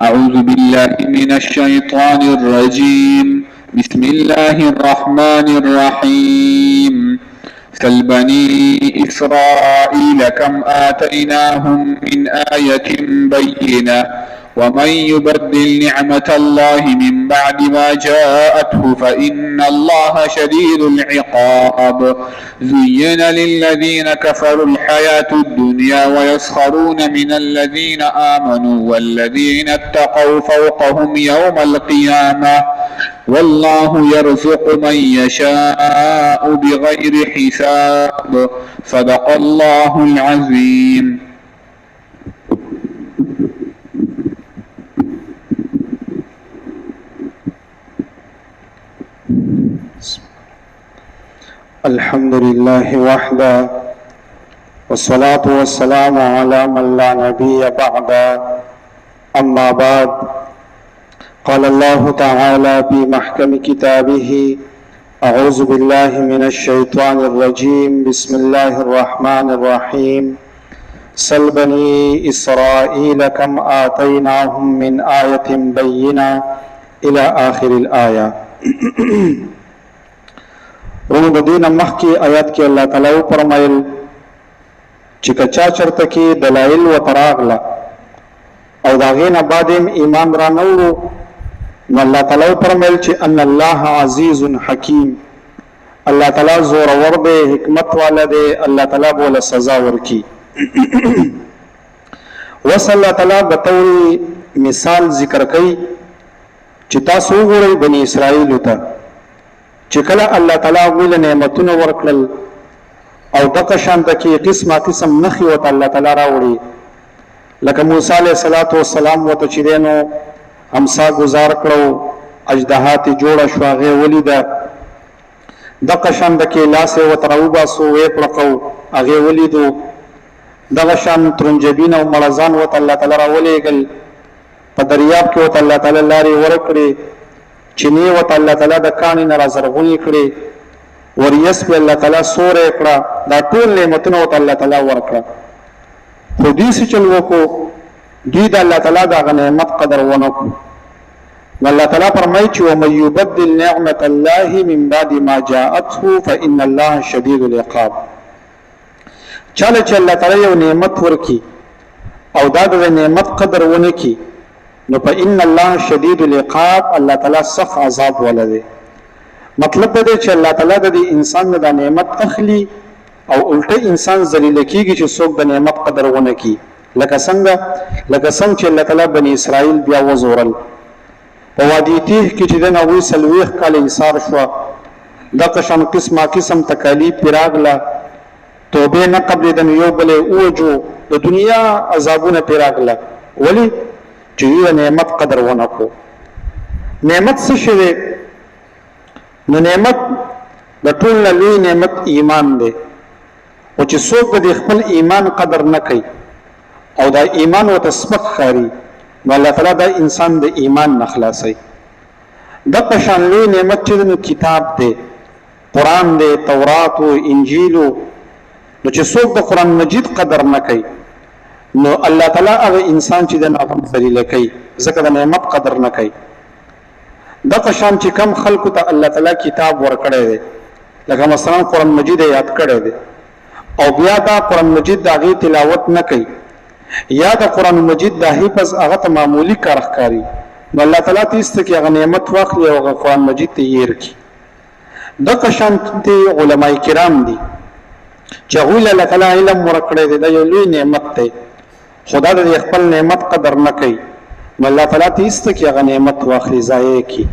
أعوذ بالله من الشيطان الرجيم. بسم الله الرحمن الرحيم. سل بني إسرائيل كم آتيناهم من آية بينة ومن يبدل نعمة الله من بعد ما جاءته فإن الله شديد العقاب. زين للذين كفروا الحياة الدنيا ويسخرون من الذين آمنوا والذين اتقوا فوقهم يوم القيامة والله يرزق من يشاء بغير حساب. صدق الله العظيم. الحمد لله وحده والصلاة والسلام على من لا نبي بعد. أما بعد، قال الله تعالى في محكم كتابه: أعوذ بالله من الشيطان الرجيم. بسم الله الرحمن الرحيم. سل بني إسرائيل كم آتيناهم من آية بينة إلى آخر الآية. ورنو د دینه مخکې آیات کې الله تعالی فرمایل چې کچا چرته کې دلایل و تراغله او دا غینه بعد ایمان را نورو، نو الله تعالی فرمایل چې ان الله عزیز حکیم، الله تعالی زور ور دی، حکمت والا دی، الله تعالی بوله سزا ورکی. وس الله تعالی بطور مثال ذکر کوي چې تاسو وګورئ بنی اسرائیل ته چې کله الله تعالی ویل نعمتونه ورکړل او دغه شان د کې قسمه قسم نخي وته الله تعالی راوړي، لکه موسی علیه السلام وته چې دینو همسا گزار کړو، اجدهات جوړه شو، هغه ولیده، دغه شان د کې لاس وته راوباسو وې پړقو، هغه ولیدو، دغه شان ترنجبین او ملزان وته الله تعالی راولېګل، په دریاب کې وته الله تعالی لارې ورکړي، چینی وته الله تعالی د کانی نه رازرغونی کړي، وریس په الله تعالی سورې کړه، دا ټول نعمتونه وته الله تعالی ورکړه. خو دې څه چل وکړو، دوی د الله تعالی د نعمت قدر ونه کړو. الله تعالی فرمایي چې ومن یبدل نعمت الله من بعد ما جاءته فإن الله شدید العقاب. چاله چې الله تعالی یو نعمت ورکي او دا د نعمت قدر ونه کی، نو په ان الله شدید العقاب، الله تعالی سخت عذاب ولده. مطلب دا چې الله تعالی د انسان د نعمت اخلي او الټه انسان ذلیل کیږي چې څوک د نعمت قدر ونه کی. لکه څنګه چې الله تعالی بنی اسرائیل بیا وزورل په وادي تیه کې چې د نوې سلويخ کال انصار شو، د قشم قسم تکالیف پیراغله، توبه نه قبل د یو بل اوجو د دنیا عذابونه پیراغله، ولی چې یو نعمت قدر ونه کو. نعمت څه شی؟ نو نعمت د ټول لوی نعمت ایمان دی، او چې څوک د خپل ایمان قدر نه کوي او دا ایمان او تسبق خاري، نو الله تعالی دا انسان د ایمان نه خلاصي. د پشان لوی نعمت چې نو کتاب دی، قران دی، تورات او انجیل، نو چې څوک د قران مجید قدر نه کوي، نو الله تعالی هغه انسان چې د نعمت ذلیل کوي، ځکه د نعمت قدر نه کوي. د پشان چې کم خلکو ته الله تعالی کتاب ورکړی دی، لکه مثلا قران مجید یاد کړی دی، او بیا دا قران مجید د هغه تلاوت نه کوي، یا د قران مجید د حفظ هغه ته معمولی کار ښکاري، نو الله تعالی تاسو ته هغه نعمت واخلي او قران مجید ته یې ورکړي. د قشان ته علماء کرام دي چې غول الله تعالی علم ورکړی دی، دا یو لوی نعمت دی، خدا د خپل نعمت قدر نه کوي، نو الله تعالی تاسو ته هغه نعمت واخلي ضایع کی.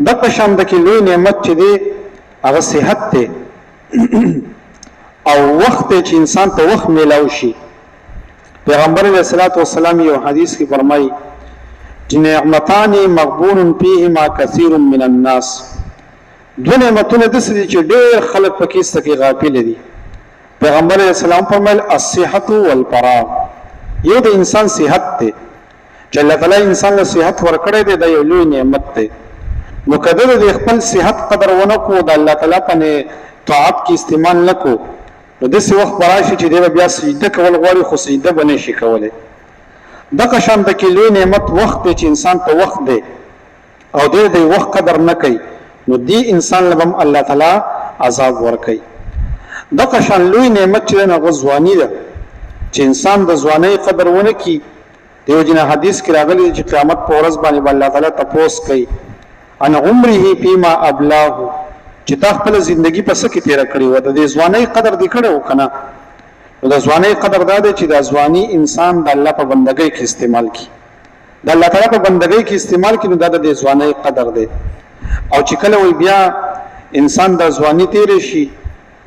د قشان د کې لوی نعمت چې دی هغه صحت دی او وخت چې انسان ته وخت میلاو شي. پیغمبر علیہ الصلوۃ والسلام یو حدیث کې فرمایي چې نعمتان مغبون فیهما کثیر من الناس، دو نعمتونه د سړي چې ډېر خلک پکې ستګي غافل دي. پیغمبر علیہ السلام فرمایل الصحت والفراغ، یو د انسان صحت ته چې الله تعالی انسان له صحت ورکړی دی، دا یو لوی نعمت دی. نو کله د خپل صحت قدر ونه کو، د الله تعالی په طاعت کې استعمال نکو، نو داسې وخت راشي چې دی بیا سجده کول غواړي خو سجده به نشي کولی. دغه شان د کې لوی نعمت وخت دی چې انسان ته وخت دی او د وخت قدر نه کوي نو دی انسان لبم الله تعالی عذاب ورکوي. دغه شان لوی نعمت چې نه غزوانی ده چې انسان د ځوانۍ قدر ونه کوي. دیو جن حدیث کې راغلی چې قیامت په ورځ باندې الله تعالی تپوس کوي ان عمره فيما ابلاه چې تا خپل ژوندۍ په څه کې تیر کړی و د ځوانۍ قدر دې کړو کنه. نو د ځوانۍ قدر دا دی چې د ځواني انسان د الله په بندګۍ کې استعمال کړي د الله تعالی په بندګۍ کې استعمال کړي نو دا د ځوانۍ قدر دی. او چې کله وي بیا انسان د ځواني تیر شي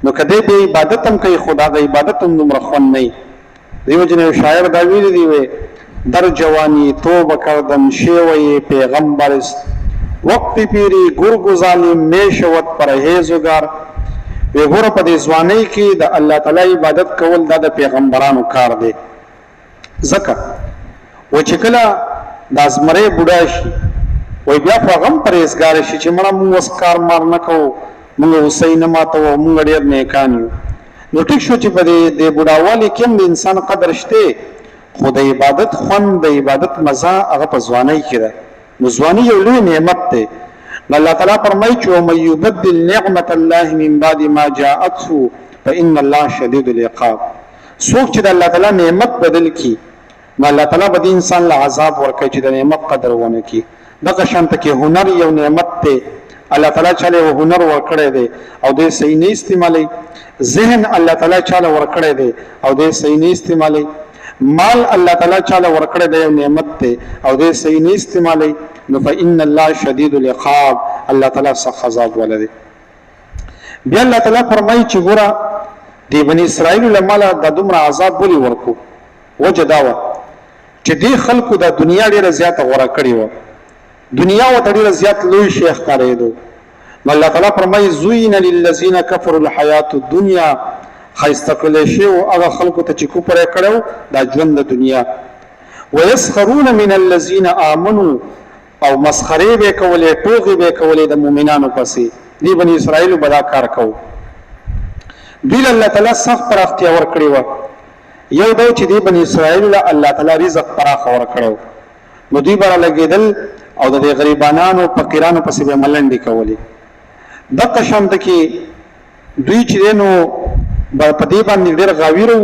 نو کده به عبادت هم کوي خدا د عبادت هم دومره خوند نه. دیو جن شاعر دا ویلی دی وی در جوانی توبه کردم شیوه پیغمبر است وقت پیری گرگزالی میشود پرهیزگار. وی ګوره په دې ځوانۍ کې د الله تعالی عبادت کول دا د پیغمبرانو کار دی. ځکه و چې کله د ازمرې بوډا شي وی بیا په غم پرهیزګار شي چې مړه موږ اوس کار مار نه کوو موږ اوسۍ نه ماتوو موږ ډېر نیکان یو. نو ټیک شو چې په دې بوډاوالي کې هم د انسان قدر شته خو د عبادت خوند د عبادت مزه هغه په ځوانۍ کې ده. نو ځواني یو لوی نعمت دی. الله تعالی فرمایي چې ومن یبدل نعمت الله من بعد ما جاءته فإن الله شدید العقاب. څوک چې د الله تعالی نعمت بدل کړي نو الله تعالی به د انسان له عذاب ورکوي چې د نعمت قدر ونه کړي. دغه شانته کې هنر یو نعمت دی. الله تعالی چاله هنر ورکړی دی او د صحیح نه استعمالي. ذهن الله تعالی چاله ورکړی دی او د صحیح نه استعمالي. مال الله تعالی چاله ورکړی دی یو نعمت دی او د صحیح نه استعمالي نو فإن الله شدید العقاب الله تعالی سخت عذاب ولري. بیا الله تعالی فرمایي چې ګوره دی بنی اسرائیل لماله د دومره عذاب ولي ورکو وجه دا و چې دی خلکو د دنیا ډیره زیاته غوړه کړې و دنیا و ډیره زیات لوی شیخ کړی. نو الله تعالی فرمایي زوین للذین کفروا الحیات الدنیا خیسته کړل شی او هغه خلکو ته چې کوپر کړو د ژوند د دنیا ويسخرون من الذين آمنوا او مسخره به کولې ټوغي به کولې د مؤمنانو پسې. دی بنی اسرائیل بدا کار کو دی الله تعالی سخت پر اختیار کړی و. یو دا چې دی بنی اسرائیل الله تعالی رزق پراخ ور کړو نو دی بر لګیدل او د غریبانو فقیرانو پسې به ملنډي کولې. دغه شانت کې دوی چې نو په دې باندې ډېر غاویرو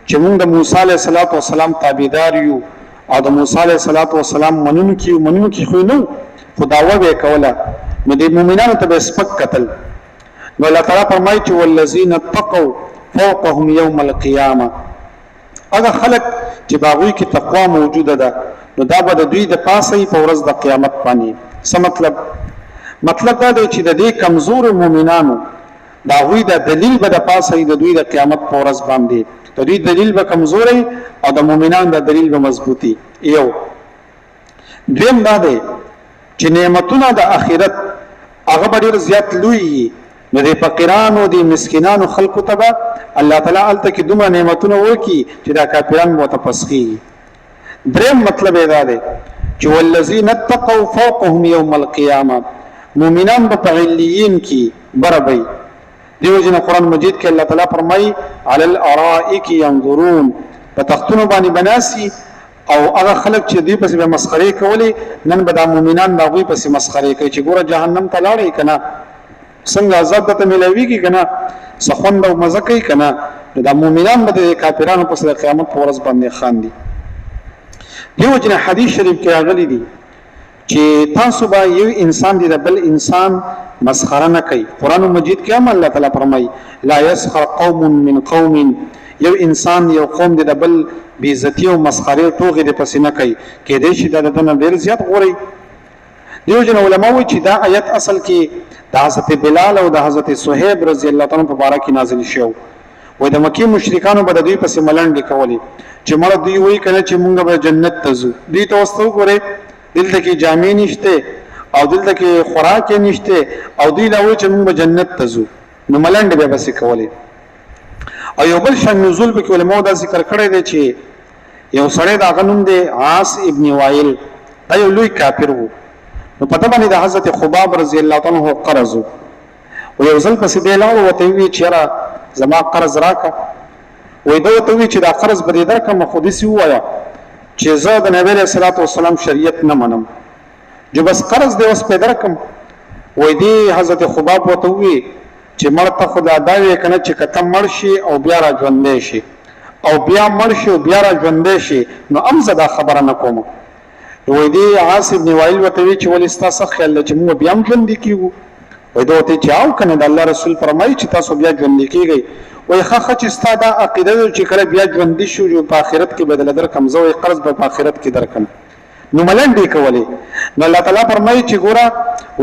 چې موږ د موسی علیه السلام تابعدار یو او د موسی علیه السلام منونکي خو نو خداوه به کوله نو د مؤمنانو ته به سپک قتل. نو الله تعالی فرمایي چې والذین اتقوا فوقهم یوم القیامه هغه خلق چې باغوی کې تقوا موجوده ده نو دا به د دوی د پاسه په ورځ د قیامت باندې. څه مطلب دا دی چې د دې کمزور مؤمنانو دا وی د دلیل به د پاسه د دوی د قیامت په ورځ باندې د دوی دلیل به کمزوري او د مؤمنانو د دلیل به مضبوطي. یو دویم دا دی چې نعمتونه د آخرت هغه ډېر زیات لوی نو د فقیرانو د مسکینانو خلکو ته به الله تعالی الته کې دومره نعمتونه ورکي چې دا کافران متفسخي. دریم مطلب دا دی چې والذین اتقوا فوقهم یوم القیامه مؤمنان په علیین کې برابر. دیو جن قرآن مجید کې الله تعالی فرمایي علی الارائک ينظرون په تختونو باندې بناسي او هغه خلک چې دی پسې به مسخره کوي نن به د مؤمنان دغوی پسې مسخره کوي چې ګوره جهنم ته لاړې کنه څنګه عذاب ته ملويږي کنه سخوند او مزه کوي کنه د مؤمنان به د کافرانو پسې د قیامت په ورځ باندې خاندي. دیو جن حدیث شریف کې راغلي دي چې تاسو به یو انسان دی د بل انسان مسخره نه کوي. قرآن مجید کې هم الله تعالی فرمایي لا يسخر قوم من قوم یو انسان یو قوم دی د بل بی عزتی او مسخره ټوغې د پسې نه کوي کې دې شي د دنه ډیر زیات غوري. دیو جن علماء وایي چې دا آیت اصل کې د حضرت بلال او د حضرت صہیب رضی الله تعالی په باره کې نازل شو. وای د مکی مشرکانو به د دوی پسې ملنډي کولې چې مړه دوی وایي کنه چې مونږ به جنت ته ځو. دوی ته واستو ګوره دلته کې جامې نشته او دلته کې خوراک نشته او دوی لا وایي چې مونږ به جنت ته ځو نو ملنډي به بس کولې. او یو بل شان نزول په علماء دا ذکر کړی دی چې یو سړی دا غنوم دی عاص ابن وائل دا یو لوی کافر وو. نو پته باندې د حضرت خباب رضی الله تعالی عنہ قرض او یو ځل پسې دی لاړ وته وی چې را زما قرض راکا وې دا ته وی چې دا قرض به درکم خو دې سی وایا چې زه د نبی صلی الله علیه وسلم شریعت نه منم جو بس قرض دی اوس په درکم وای دی حضرت خباب وته وی چې مړ ته خدا دا وی کنه چې کته مړ شي او بیا را ژوندې شي او بیا مړ شي او بیا را ژوندې شي نو امزه خبره نه کوم وای دی عاصم بن وائل وته وی چې ولې تاسو خیال چې موږ بیا هم ژوندې کیږو وای دا ته چاو کنه د الله رسول فرمایي چې تاسو بیا ژوندې کیږئ وای خخ چې ستاسو د عقیده چې کله بیا ژوندې شو جو په آخرت کې بدل در کمزوي قرض په آخرت کې درکم نو ملنډي کولی نو الله تعالی فرمایي چې ګوره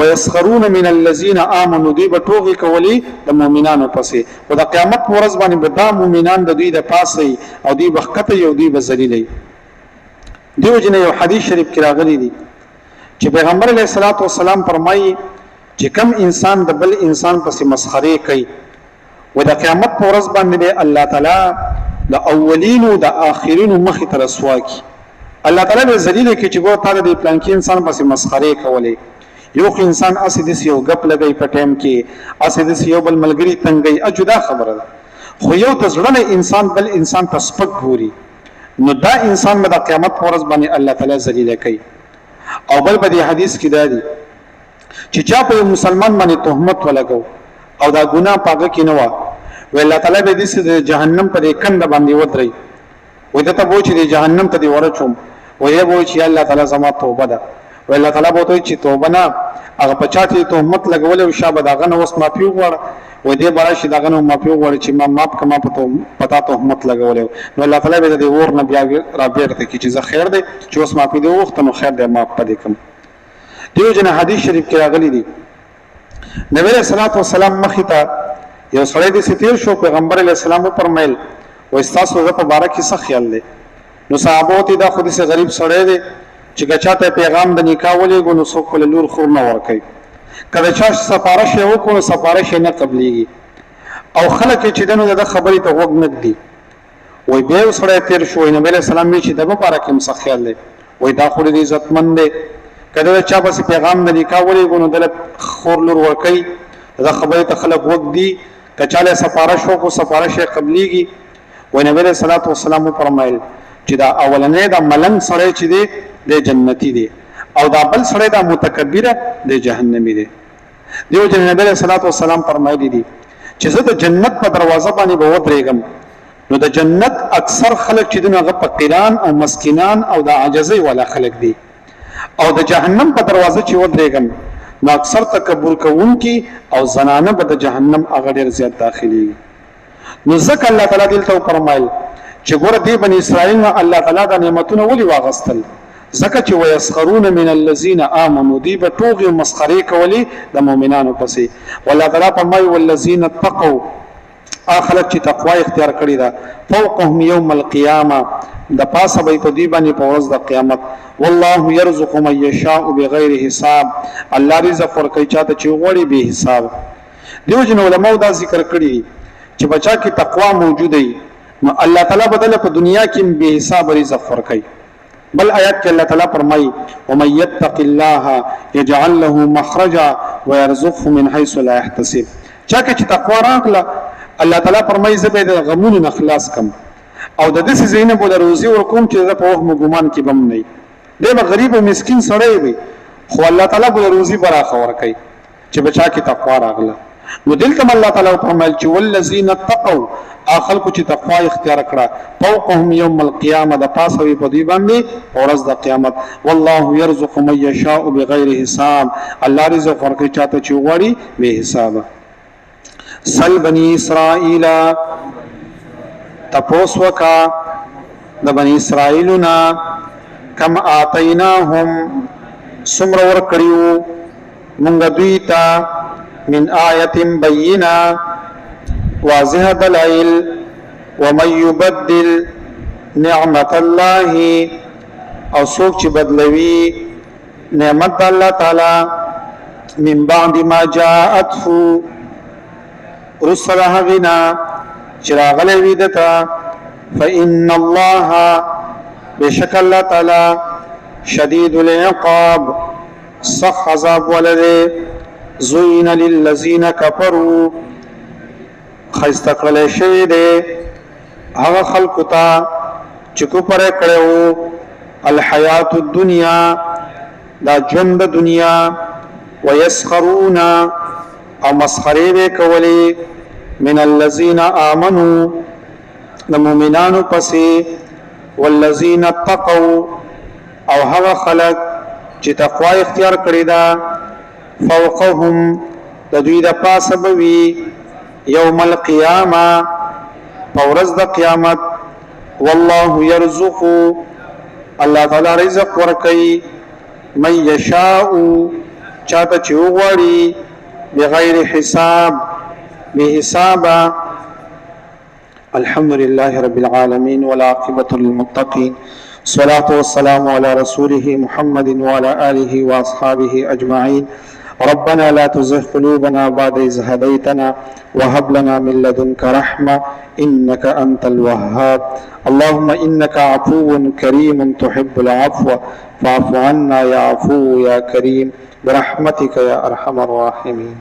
ويسخرون من الذين امنوا دوی به ټوغې کولی د مؤمنانو پسې او د قیامت په ورځ باندې به دا مؤمنان د دوی د پاسه او دوی بخکته یو دوی به ذلیلې دیو جن یو حدیث شریف کې راغلی دی چې پیغمبر علیه الصلاۃ والسلام فرمایي چې کم انسان د بل انسان پسې مسخره کوي و د قیامت په ورځ باندې الله تعالی د اولین او د آخرین مخ ته رسوا کی الله تعالی به ذلیل کی چې ګور تا د پلان کې انسان پسې مسخره کولې یو انسان اسې د یو غپ لګي په ټیم کې اسې د یو بل ملګری تنګي اجدا خبره ده خو یو تزړه انسان بل انسان تسپک ګوري نو دا انسان به د قیامت پر ورځ باندې الله تعالی ذلیل کوي او بل په دې حدیث کې دا دی چې چا په مسلمان باندې تهمت ولګو او دا ګناه پاګه کې نه و وی الله تعالی به دې د جهنم په کند باندې ودري وې ته به چې د جهنم ته دی ورچوم وې به چې الله تعالی زما توبه ده وی الله تعالی به چې توبه نه هغه پچاته تهمت لګول او شابه داغه نو وس معافي وغواړه وې دې بارا شي داغه نو معافي وغواړي چې ما ماپ کما پتا تهمت لګول نو الله تعالی به دې ور نه بیا را بیرته کی چې زه خیر دی چې وس معافي دی وخت نو خیر دی ما پدې کوم دیو جن حدیث شریف کې راغلی دی نبی صلی الله علیه وسلم مخیتا یو سړی د ستیر شو پیغمبر علیه السلام فرمایل و استاسو په بارا کې څه خیال دی نو صحابه ته دا خودي سه غریب سړی دی چې ګچاته پیغام د نکاح ولې غو نو څوک له لور خور نه ورکي کله چې سفارش یو کو سفارش نه قبليږي او خلک چې دنو د خبرې ته وګ نه دي وای به سړی تیر شو نبی علیہ السلام چې د په بارا کې څه خیال دی وای دا خو دې عزتمن دی کله چا بس پیغام د نکاح ولې غو نو د خور لور ورکي دا خبرې ته خلک وګ دي کچاله سفارش وکړو سفارش قبليږي و نبی علیہ الصلوۃ والسلام فرمایل چې دا اولنې دا ملنګ سړی چې دی د جنتی دی او دا بل سړی دا متکبر دی جهنمی دی دیو جن نبی علیہ الصلوۃ والسلام فرمایلی دي چې زه د جنت په دروازه باندې به ودرېږم نو د جنت اکثر خلک چې دغه فقیران او مسکینان او د عاجزۍ والا خلک دي او د جهنم په دروازه چې ودرېږم نو اکثر تکبر کوونکی او زنانه به د جهنم هغه ډیر زیات داخلي نو ځکه الله تعالی دلته فرمایل چې ګوره دی بنی اسرائیل نو الله تعالی د نعمتونو ولي واغستل ځکه چې ويسخرون من الذين امنوا دی به توغي مسخري کولی د مؤمنانو پسې والله تعالی فرمایي والذین اتقوا اخلق چې تقوا اختیار کړی دا فوقهم يوم القيامه د پاسه به په دی باندې په ورځ د قیامت والله يرزق من يشاء بغیر حساب الله رزق ورکوي چاته چې غوړي به حساب دیو جن علماء دا ذکر کړی چې بچا کې تقوا موجوده وي نو الله تعالی بدله په دنیا کې به حساب رزق ورکوي بل آیات کې الله تعالی فرمایي ومن يتق الله يجعل له مخرجا ويرزقه من حيث لا يحتسب چا کې چې تقوا راغله الله تعالی فرمایي زه به د غمونو خلاص کم او د دې زینب ول روزي ورکوم چې زه په وهم ګمان کې بم نه دی به غریب او مسكين سړی وي خو الله تعالی ول روزي براخه ورکي چې بچا کې تقوا راغله نو دلته الله تعالی فرمایي چې والذین اتقوا اخلق چې تقوا اختیار کړه فوقهم يوم القيامه د پاسوي په دی باندې ورځ د قیامت والله يرزق من يشاء بغیر حساب الله رزق ورکړي چاته چې وړي به حساب سل بني اسرائیل تپوس وکا د بني اسرائیلنا کم آتیناهم سمر ورکړیو مونږ دوی ته من آیت بینه واضح دلائل ومن يبدل نعمت الله او څوک چې بدلوي نعمت الله تعالی من بعد ما جاءته رسلها بنا چراغ لوي دتا فإن الله بشك الله تعالی شدید العقاب صح عذاب ولده زين للذين كفروا خیستقل شوی دی هغه خلق ته چې کوپر کړو الحیات الدنیا دا ژوند د دنیا ويسخرون او مسخرې به کولې من الذين آمنوا د مؤمنانو پسې والذین اتقوا او هغه خلق چې تقوا اختیار کړی دا فوقهم د دوی د پاسه به وي یوم القیامه پورز د قیامت والله يرزق الله تعالی رزق ورکي من یشاء چاته چې وغواړي بغیر حساب بحساب. الحمد لله رب العالمين والعاقبة للمتقين الصلاة والسلام على رسوله محمد وعلى آله وأصحابه أجمعين. ربنا لا تزغ قلوبنا بعد إذ هديتنا وهب لنا من لدنك رحمة إنك أنت الوهاب. اللهم إنك عفو كريم تحب العفو فاعف عنا يا عفو يا كريم برحمتك يا أرحم الراحمين.